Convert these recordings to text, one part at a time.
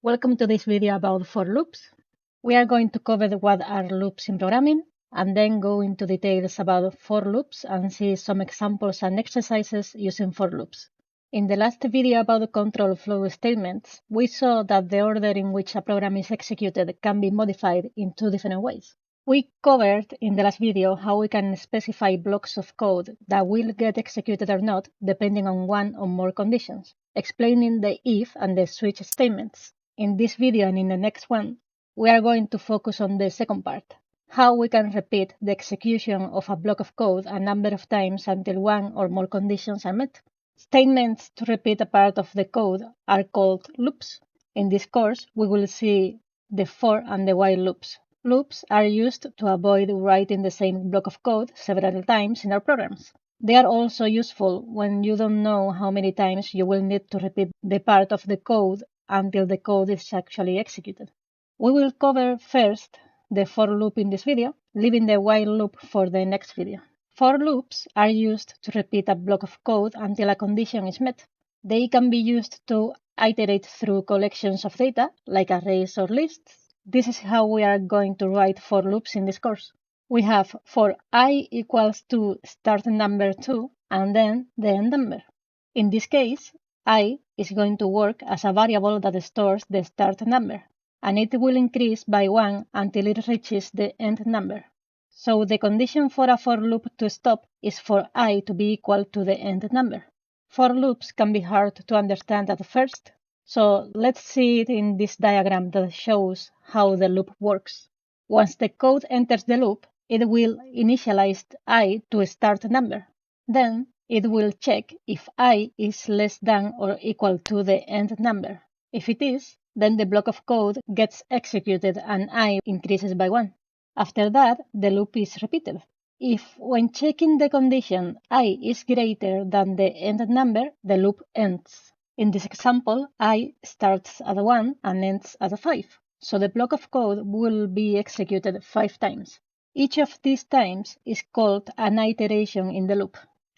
Welcome to this video about for loops. We are going to cover what are loops in programming and then go into details about for loops and see some examples and exercises using for loops. In the last video about the control flow statements, we saw that the order in which a program is executed can be modified in two different ways. We covered in the last video how we can specify blocks of code that will get executed or not depending on one or more conditions, explaining the if and the switch statements. In this video and in the next one, we are going to focus on the second part, how we can repeat the execution of a block of code a number of times until one or more conditions are met. Statements to repeat a part of the code are called loops. In this course, we will see the for and the while loops. Loops are used to avoid writing the same block of code several times in our programs. They are also useful when you don't know how many times you will need to repeat the part of the code until the code is actually executed. We will cover first the for loop in this video, leaving the while loop for the next video. For loops are used to repeat a block of code until a condition is met. They can be used to iterate through collections of data, like arrays or lists. This is how we are going to write for loops in this course. We have for I equals to start number 2 and then the end number. In this case, I is going to work as a variable that stores the start number, and it will increase by 1 until it reaches the end number. So the condition for a for loop to stop is for I to be equal to the end number. For loops can be hard to understand at first, so let's see it in this diagram that shows how the loop works. Once the code enters the loop, it will initialize I to a start number. Then it will check if I is less than or equal to the end number. If it is, then the block of code gets executed and I increases by 1. After that, the loop is repeated. If, when checking the condition, I is greater than the end number, the loop ends. In this example, I starts at 1 and ends at 5, so the block of code will be executed 5 times. Each of these times is called an iteration in the loop.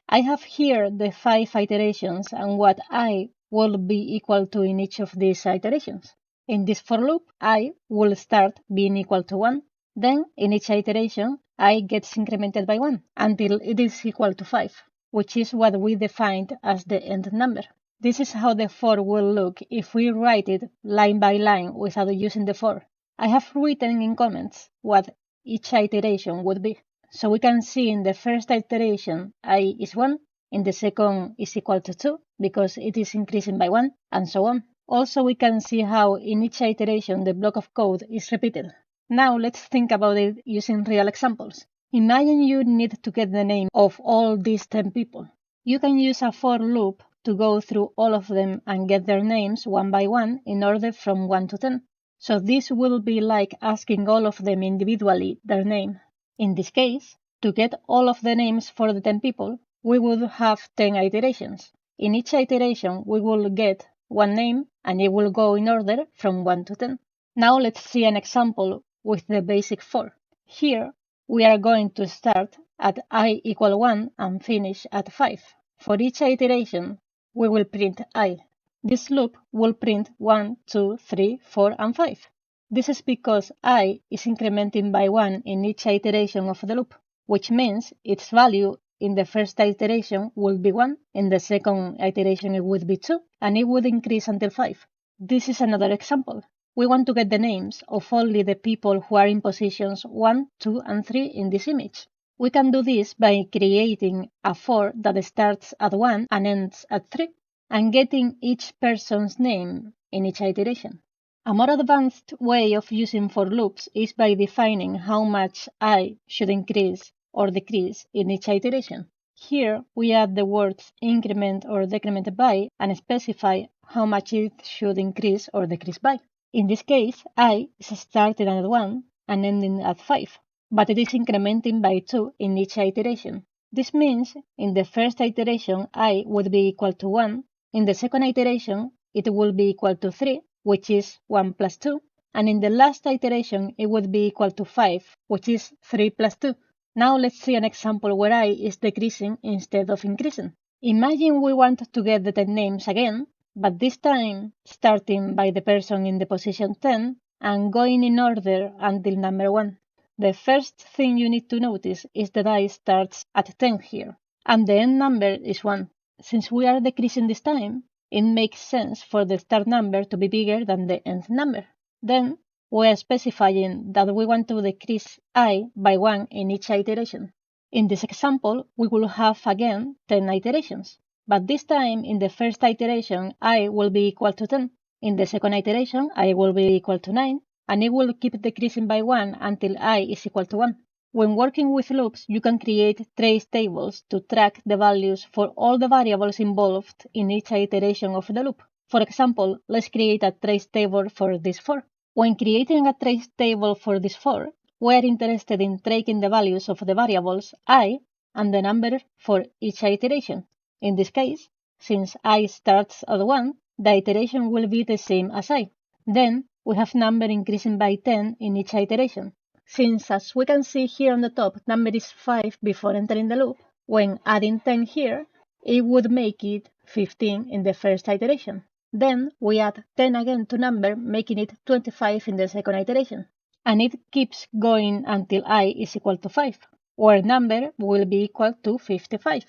I have here the 5 iterations and what I will be equal to in each of these iterations. In this for loop, I will start being equal to 1. Then, in each iteration, I gets incremented by 1 until it is equal to 5, which is what we defined as the end number. This is how the for will look if we write it line by line without using the for. I have written in comments what each iteration would be. So we can see in the first iteration I is 1, in the second is equal to 2 because it is increasing by 1, and so on. Also we can see how in each iteration the block of code is repeated. Now let's think about it using real examples. Imagine you need to get the name of all these 10 people. You can use a for loop to go through all of them and get their names one by one in order from 1 to 10. So this will be like asking all of them individually their name. In this case, to get all of the names for the 10 people, we would have 10 iterations. In each iteration, we will get one name and it will go in order from 1 to 10. Now let's see an example with the basic for. Here, we are going to start at I equal 1 and finish at 5. For each iteration, we will print I. This loop will print 1, 2, 3, 4, and 5. This is because I is incrementing by 1 in each iteration of the loop, which means its value in the first iteration will be 1, in the second iteration it would be 2, and it would increase until 5. This is another example. We want to get the names of only the people who are in positions 1, 2, and 3 in this image. We can do this by creating a for that starts at 1 and ends at 3, and getting each person's name in each iteration. A more advanced way of using for loops is by defining how much I should increase or decrease in each iteration. Here, we add the words increment or decrement by and specify how much it should increase or decrease by. In this case, I is starting at 1 and ending at 5, but it is incrementing by 2 in each iteration. This means in the first iteration, I would be equal to 1. In the second iteration, it will be equal to 3, which is 1 plus 2. And in the last iteration, it would be equal to 5, which is 3 plus 2. Now let's see an example where I is decreasing instead of increasing. Imagine we want to get the 10 names again, but this time starting by the person in the position 10 and going in order until number 1. The first thing you need to notice is the die starts at 10 here, and the end number is 1. Since we are decreasing this time, it makes sense for the start number to be bigger than the end number. Then, we are specifying that we want to decrease I by 1 in each iteration. In this example, we will have again 10 iterations, but this time in the first iteration I will be equal to 10, in the second iteration I will be equal to 9, and it will keep decreasing by 1 until I is equal to 1. When working with loops, you can create trace tables to track the values for all the variables involved in each iteration of the loop. For example, let's create a trace table for this 4. When creating a trace table for this 4, we are interested in tracking the values of the variables I and the number for each iteration. In this case, since I starts at 1, the iteration will be the same as I. Then, we have number increasing by 10 in each iteration. Since, as we can see here on the top, number is 5 before entering the loop, when adding 10 here, it would make it 15 in the first iteration. Then we add 10 again to number, making it 25 in the second iteration. And it keeps going until I is equal to 5, where number will be equal to 55,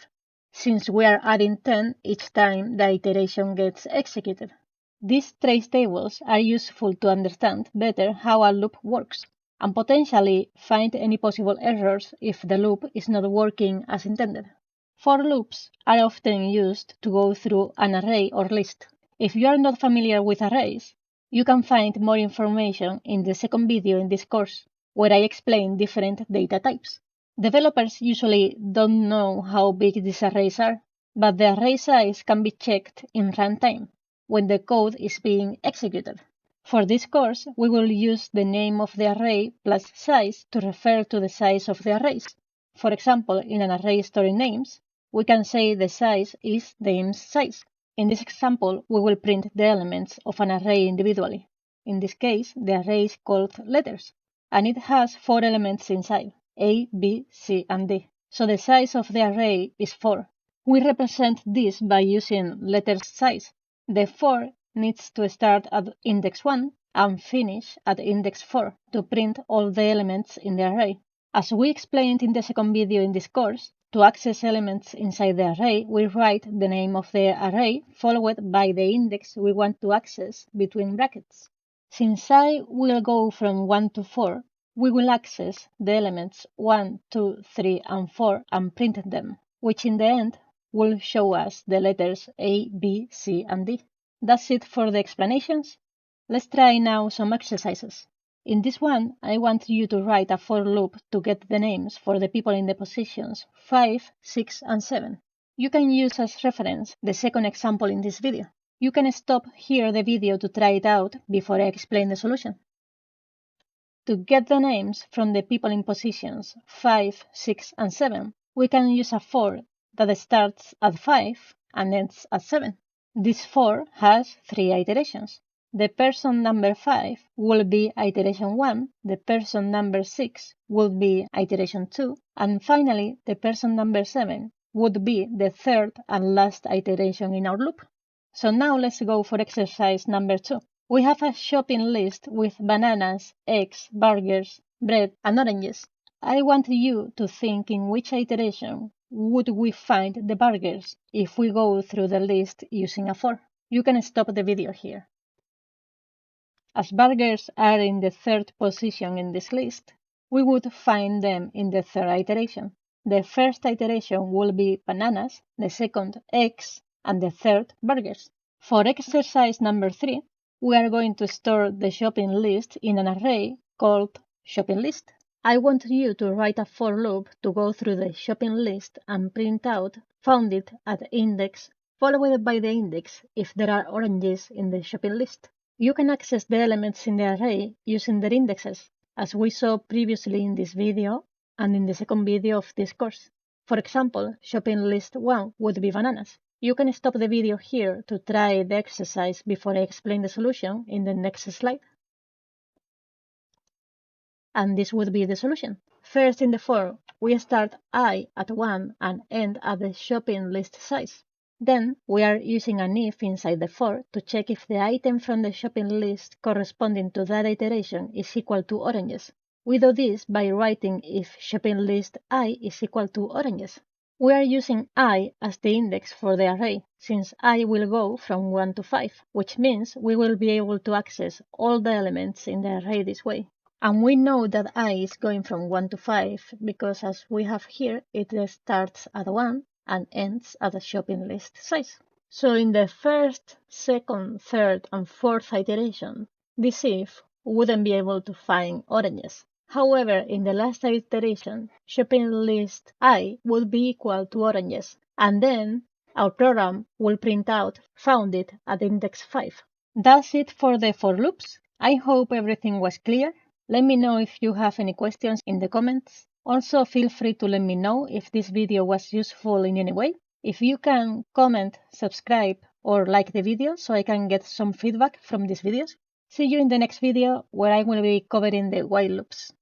since we are adding 10 each time the iteration gets executed. These trace tables are useful to understand better how a loop works, and potentially find any possible errors if the loop is not working as intended. For loops are often used to go through an array or list. If you are not familiar with arrays, you can find more information in the second video in this course, where I explain different data types. Developers usually don't know how big these arrays are, but the array size can be checked in runtime when the code is being executed. For this course, we will use the name of the array plus size to refer to the size of the arrays. For example, in an array storing names, we can say the size is names size. In this example, we will print the elements of an array individually. In this case, the array is called letters, and it has 4 elements inside, A, B, C, and D. So the size of the array is 4. We represent this by using letters size. The 4 needs to start at index 1 and finish at index 4 to print all the elements in the array. As we explained in the second video in this course, to access elements inside the array, we write the name of the array followed by the index we want to access between brackets. Since I will go from 1 to 4, we will access the elements 1, 2, 3, and 4 and print them, which in the end will show us the letters A, B, C, and D. That's it for the explanations. Let's try now some exercises. In this one, I want you to write a for loop to get the names for the people in the positions 5, 6, and 7. You can use as reference the second example in this video. You can stop here the video to try it out before I explain the solution. To get the names from the people in positions 5, 6, and 7, we can use a for that starts at 5 and ends at 7. This for has 3 iterations. The person number 5 will be iteration 1, the person number 6 will be iteration 2, and finally the person number 7 would be the third and last iteration in our loop. So now let's go for exercise number 2. We have a shopping list with bananas, eggs, burgers, bread, and oranges. I want you to think in which iteration would we find the burgers if we go through the list using a for. You can stop the video here. As burgers are in the third position in this list, we would find them in the third iteration. The first iteration will be bananas, the second eggs, and the third burgers. For exercise number 3, we are going to store the shopping list in an array called shopping list. I want you to write a for loop to go through the shopping list and print out found it at index followed by the index if there are oranges in the shopping list. You can access the elements in the array using their indexes, as we saw previously in this video and in the second video of this course. For example, shopping list 1 would be bananas. You can stop the video here to try the exercise before I explain the solution in the next slide. And this would be the solution. First in the for, we start I at 1 and end at the shopping list size. Then we are using an if inside the for to check if the item from the shopping list corresponding to that iteration is equal to oranges. We do this by writing if shopping list I is equal to oranges. We are using I as the index for the array, since I will go from 1 to 5, which means we will be able to access all the elements in the array this way. And we know that I is going from 1 to 5 because, as we have here, it starts at 1 and ends at a shopping list size. So in the first, second, third, and fourth iteration, this if wouldn't be able to find oranges. However, in the last iteration, shopping list I would be equal to oranges, and then our program will print out found it at index 5. That's it for the for loops. I hope everything was clear. Let me know if you have any questions in the comments. Also, feel free to let me know if this video was useful in any way. If you can comment, subscribe, or like the video so I can get some feedback from these videos. See you in the next video where I will be covering the while loops.